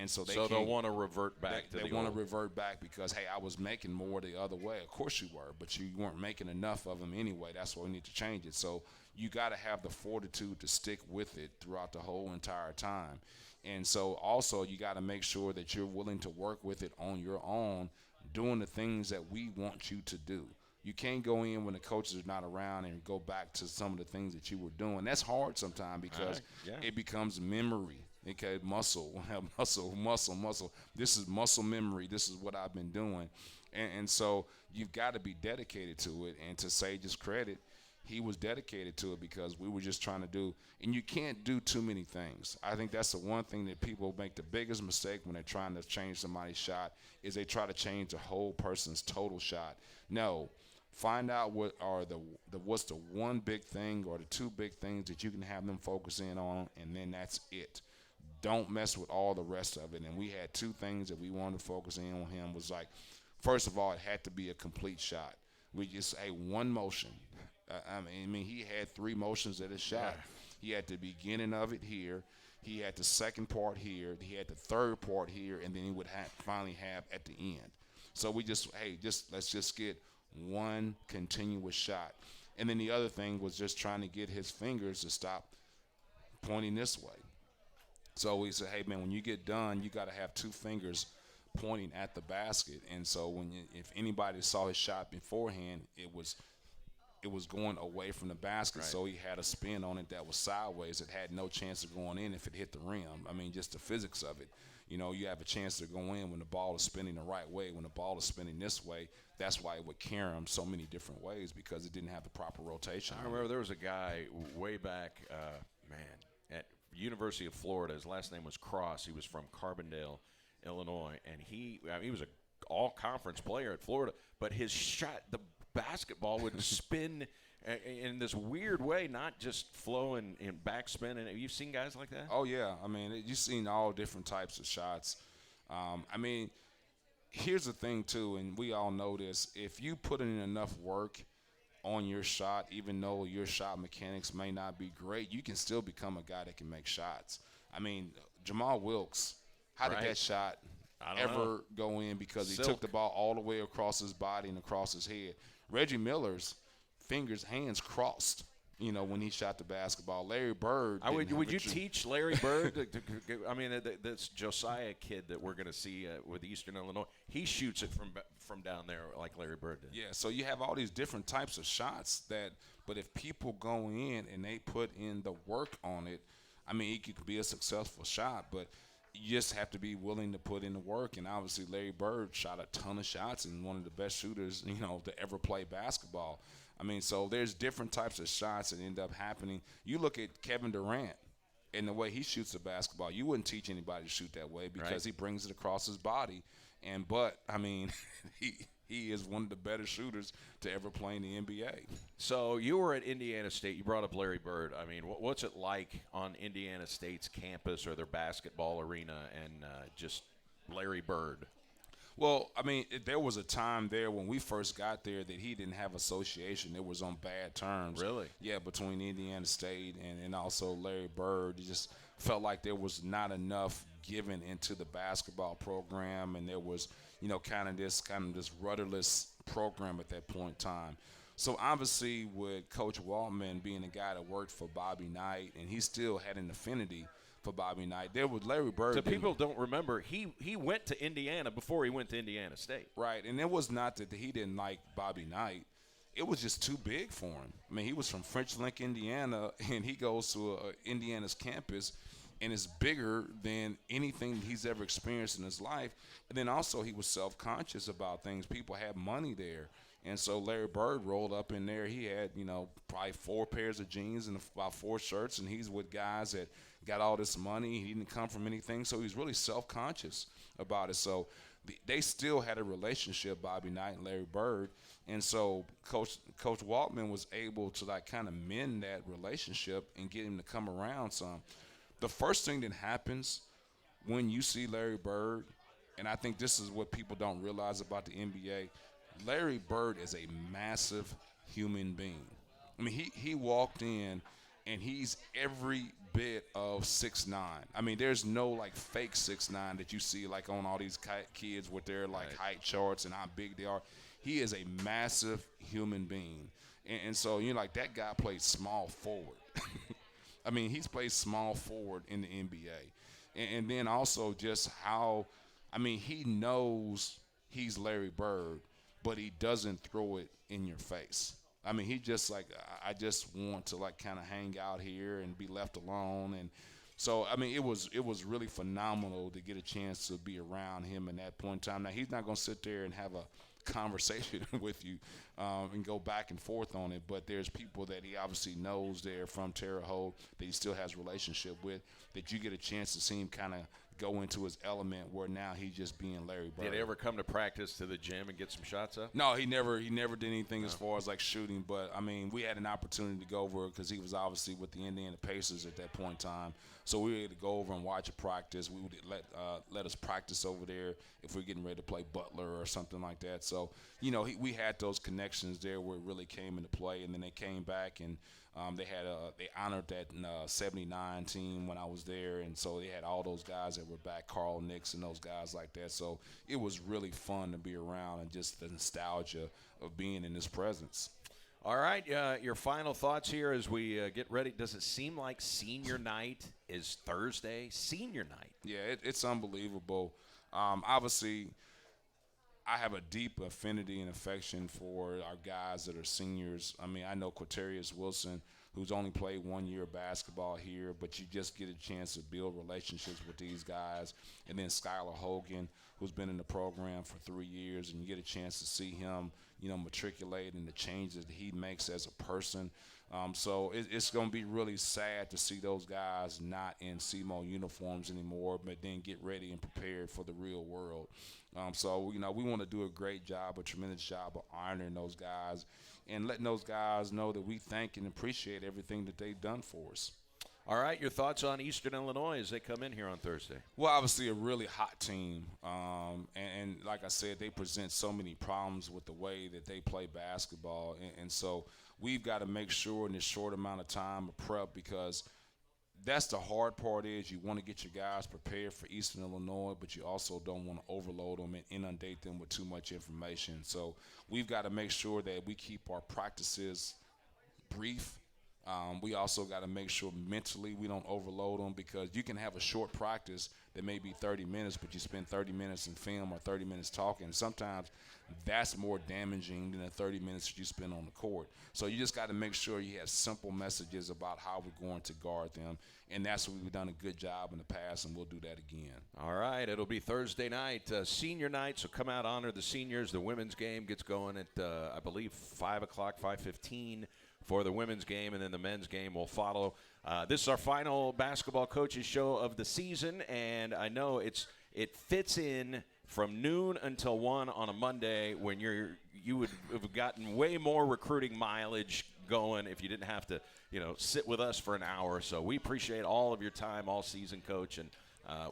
And so they'll want to revert back to the old. They want to revert back because, hey, I was making more the other way. Of course you were, but you weren't making enough of them anyway. That's why we need to change it. So you got to have the fortitude to stick with it throughout the whole entire time. And so also you got to make sure that you're willing to work with it on your own, doing the things that we want you to do. You can't go in when the coaches are not around and go back to some of the things that you were doing. That's hard sometimes because it becomes memory. Okay, muscle. This is muscle memory. This is what I've been doing. And so you've got to be dedicated to it. And to Sage's credit, he was dedicated to it because we were just trying to do, and you can't do too many things. I think that's the one thing that people make the biggest mistake when they're trying to change somebody's shot is they try to change the whole person's total shot. No, find out what are what's the one big thing or the two big things that you can have them focus in on, and then that's it. Don't mess with all the rest of it. And we had two things that we wanted to focus in on him was like, first of all, it had to be a complete shot. We just, one motion. I mean, he had three motions at his shot. He had the beginning of it here. He had the second part here. He had the third part here, and then he would finally have at the end. So we just, let's just get one continuous shot. And then the other thing was just trying to get his fingers to stop pointing this way. So we said, hey, man, when you get done, you got to have two fingers pointing at the basket. And so if anybody saw his shot beforehand, it was going away from the basket. Right. So he had a spin on it that was sideways. It had no chance of going in if it hit the rim. I mean, just the physics of it. You know, you have a chance to go in when the ball is spinning the right way. When the ball is spinning this way, that's why it would carry him so many different ways because it didn't have the proper rotation. I remember there was a guy way back, at University of Florida. His last name was Cross. He was from Carbondale, Illinois, and he was an all-conference player at Florida. But his shot, the basketball would spin in this weird way, not just flow and backspin. And have you seen guys like that? Oh, yeah. I mean, you've seen all different types of shots. I mean, here's the thing, too, and we all know this. If you put in enough work on your shot, even though your shot mechanics may not be great, you can still become a guy that can make shots. I mean, Jamal Wilkes, how did that shot ever go in? Because he took the ball all the way across his body and across his head. Reggie Miller's hands crossed, when he shot the basketball. Larry Bird. Would you teach Larry Bird? This Josiah kid that we're going to see with Eastern Illinois, he shoots it from down there like Larry Bird did. Yeah, so you have all these different types of shots but if people go in and they put in the work on it, I mean, it could be a successful shot, but you just have to be willing to put in the work. And obviously Larry Bird shot a ton of shots and one of the best shooters, to ever play basketball. I mean, so there's different types of shots that end up happening. You look at Kevin Durant and the way he shoots the basketball. You wouldn't teach anybody to shoot that way because he brings it across his body. But he is one of the better shooters to ever play in the NBA. So you were at Indiana State. You brought up Larry Bird. I mean, what's it like on Indiana State's campus or their basketball arena and just Larry Bird? Well, I mean, there was a time there when we first got there that he didn't have association. It was on bad terms. Really? Yeah, between Indiana State and also Larry Bird. It just felt like there was not enough given into the basketball program, and there was, kind of this rudderless program at that point in time. So obviously with Coach Waltman being a guy that worked for Bobby Knight, and he still had an affinity for Bobby Knight. There was Larry Bird. So people don't remember, he went to Indiana before he went to Indiana State. Right, and it was not that he didn't like Bobby Knight. It was just too big for him. I mean, he was from French Lick, Indiana, and he goes to Indiana's campus, and it's bigger than anything he's ever experienced in his life. And then also he was self-conscious about things. People had money there. And so Larry Bird rolled up in there. He had, probably 4 pairs of jeans and about 4 shirts, and he's with guys that got all this money. He didn't come from anything, so he's really self-conscious about it. So they still had a relationship, Bobby Knight and Larry Bird. And so Coach Waltman was able to, kind of mend that relationship and get him to come around some. The first thing that happens when you see Larry Bird, and I think this is what people don't realize about the NBA, Larry Bird is a massive human being. I mean, he walked in, and he's every bit of 6'9". I mean, there's no, fake 6'9" that you see, on all these kids with their, height charts and how big they are. He is a massive human being. And so, that guy plays small forward. I mean, he's played small forward in the NBA. And then also just how, he knows he's Larry Bird, but he doesn't throw it in your face. I mean, he just I just want to kind of hang out here and be left alone. And so, it was really phenomenal to get a chance to be around him in that point in time. Now, he's not going to sit there and have a conversation with you and go back and forth on it. But there's people that he obviously knows there from Terre Haute that he still has a relationship with, that you get a chance to see him kind of go into his element where now he's just being Larry Bird. Did he ever come to practice to the gym and get some shots up? No, he never did anything as far as like shooting. But I mean, we had an opportunity to go over because he was obviously with the Indiana Pacers at that point in time. So we were able to go over and watch a practice. We would let us practice over there if we are getting ready to play Butler or something like that. So, you know, we had those connections there where it really came into play. And then they came back and they honored that 79 team when I was there. And so they had all those guys that were back, Carl Nicks and those guys like that. So it was really fun to be around and just the nostalgia of being in his presence. All right, your final thoughts here as we get ready. Does it seem like senior night is Thursday? Senior night. Yeah, it's unbelievable. Obviously, I have a deep affinity and affection for our guys that are seniors. I mean, I know Quaterius Wilson, who's only played 1 year of basketball here, but you just get a chance to build relationships with these guys. And then Skylar Hogan, who's been in the program for 3 years, and you get a chance to see him, you know, matriculate and the changes that he makes as a person. So it's going to be really sad to see those guys not in SEMO uniforms anymore, but then get ready and prepared for the real world. So, you know, we want to do a great job, a tremendous job of honoring those guys and letting those guys know that we thank and appreciate everything that they've done for us. All right, your thoughts on Eastern Illinois as they come in here on Thursday? Well, obviously a really hot team. And like I said, they present so many problems with the way that they play basketball. And so we've got to make sure in this short amount of time of prep, because that's the hard part is you want to get your guys prepared for Eastern Illinois, but you also don't want to overload them and inundate them with too much information. So we've got to make sure that we keep our practices brief. We also got to make sure mentally we don't overload them, because you can have a short practice that may be 30 minutes, but you spend 30 minutes in film or 30 minutes talking. Sometimes that's more damaging than the 30 minutes that you spend on the court. So you just got to make sure you have simple messages about how we're going to guard them, and that's what we've done a good job in the past, and we'll do that again. All right, it'll be Thursday night, senior night, so come out, honor the seniors. The women's game gets going at, I believe, 5 o'clock, 5:15. For the women's game, and then the men's game will follow. This is our final basketball coaches show of the season, and I know it fits in from noon until 1 on a Monday when you would have gotten way more recruiting mileage going if you didn't have to, you know, sit with us for an hour. So we appreciate all of your time all season, Coach, and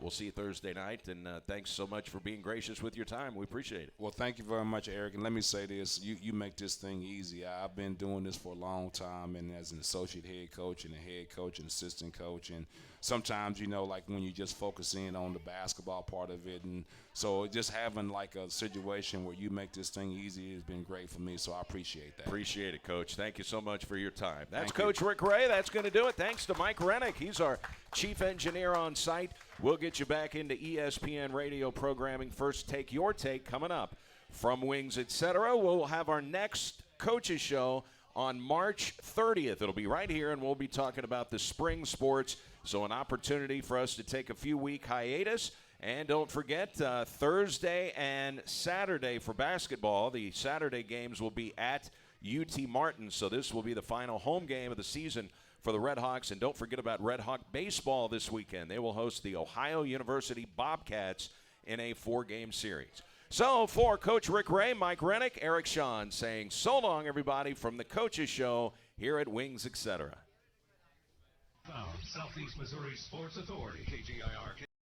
we'll see you Thursday night, and thanks so much for being gracious with your time. We appreciate it. Well, thank you very much, Eric. And let me say this. You make this thing easy. I've been doing this for a long time, and as an associate head coach and a head coach and assistant coach. And sometimes, you know, like when you just focus in on the basketball part of it. And so just having like a situation where you make this thing easy has been great for me, so I appreciate that. Appreciate it, Coach. Thank you so much for your time. That's Coach Rick Ray. That's going to do it. Thanks to Mike Rennick. He's our chief engineer on site. We'll get you back into ESPN radio programming. First Take Your Take coming up from Wings, etc. We'll have our next coaches show on March 30th. It'll be right here, and we'll be talking about the spring sports. So an opportunity for us to take a few-week hiatus. And don't forget, Thursday and Saturday for basketball. The Saturday games will be at UT Martin. So this will be the final home game of the season for the Red Hawks. And don't forget about Red Hawk baseball this weekend. They will host the Ohio University Bobcats in a 4-game series. So for Coach Rick Ray, Mike Rennick, Eric Shawn saying so long, everybody, from the Coaches Show here at Wings, etc. Southeast Missouri Sports Authority, KGIR.